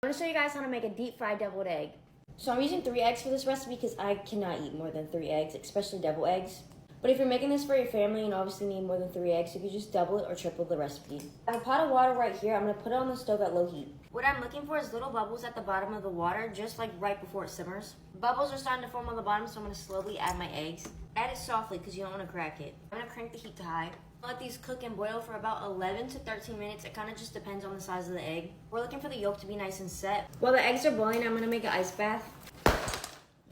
I'm gonna show you guys how to make a deep fried deviled egg. So I'm using 3 eggs for this recipe because I cannot eat more than 3 eggs, especially double eggs. But if you're making this for your family, you obviously need more than 3 eggs, so you can just double it or triple the recipe. I have a pot of water right here. I'm gonna put it on the stove at low heat. What I'm looking for is little bubbles at the bottom of the water, just like right before it simmers. Bubbles are starting to form on the bottom, so I'm gonna slowly add my eggs. Add it softly because you don't want to crack it. I'm gonna crank the heat to high. Let these cook and boil for about 11 to 13 minutes. It kind of just depends on the size of the egg. We're looking for the yolk to be nice and set. While the eggs are boiling, I'm gonna make an ice bath.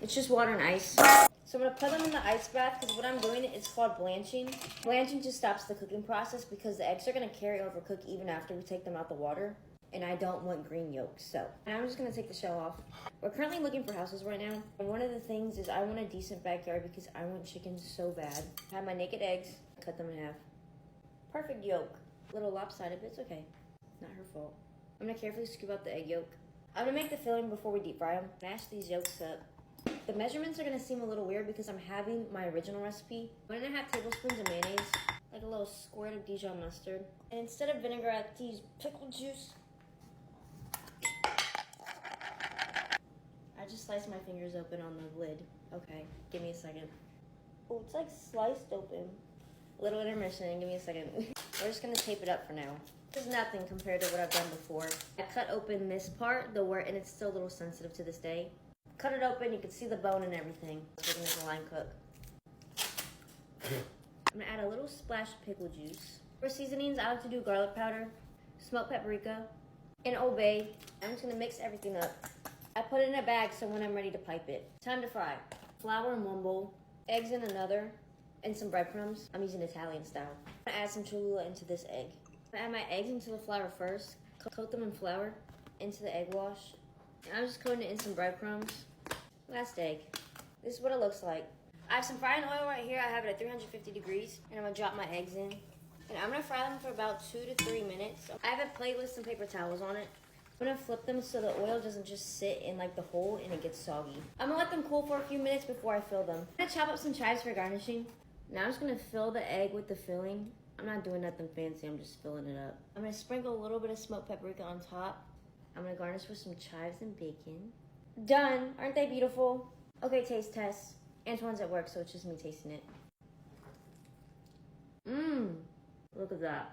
It's just water and ice. So I'm gonna put them in the ice bath because what I'm doing is called blanching. Blanching just stops the cooking process because the eggs are gonna carry over cook even after we take them out the water. And I don't want green yolks, so. And I'm just gonna take the shell off. We're currently looking for houses right now. And one of the things is I want a decent backyard because I want chickens so bad. I have my naked eggs, cut them in half. Perfect yolk. A little lopsided, but it's okay. Not her fault. I'm gonna carefully scoop out the egg yolk. I'm gonna make the filling before we deep fry them. Mash these yolks up. The measurements are gonna seem a little weird because I'm having my original recipe. 1.5 tablespoons of mayonnaise, like a little squirt of Dijon mustard. And instead of vinegar, I have to use pickle juice. I just sliced my fingers open on the lid. Okay, give me a second. Oh, it's like sliced open. A little intermission, give me a second. We're just gonna tape it up for now. This is nothing compared to what I've done before. I cut open this part, and it's still a little sensitive to this day. Cut it open, you can see the bone and everything. We're gonna make a line cook. I'm gonna add a little splash of pickle juice. For seasonings, I like to do garlic powder, smoked paprika, and Old Bay. I'm just gonna mix everything up. I put it in a bag so when I'm ready to pipe it. Time to fry. Flour in one bowl, eggs in another, and some breadcrumbs. I'm using Italian style. I'm gonna add some Cholula into this egg. I'm gonna add my eggs into the flour first, coat them in flour, into the egg wash. And I'm just coating it in some breadcrumbs. Last egg. This is what it looks like. I have some frying oil right here. I have it at 350 degrees, and I'm gonna drop my eggs in. And I'm gonna fry them for about 2 to 3 minutes. I have a plate with some paper towels on it. I'm gonna flip them so the oil doesn't just sit in like the hole and it gets soggy. I'm gonna let them cool for a few minutes before I fill them. I'm gonna chop up some chives for garnishing. Now I'm just gonna fill the egg with the filling. I'm not doing nothing fancy, I'm just filling it up. I'm gonna sprinkle a little bit of smoked paprika on top. I'm gonna garnish with some chives and bacon. Done, aren't they beautiful? Okay, taste test. Antoine's at work, so it's just me tasting it. Mmm, look at that.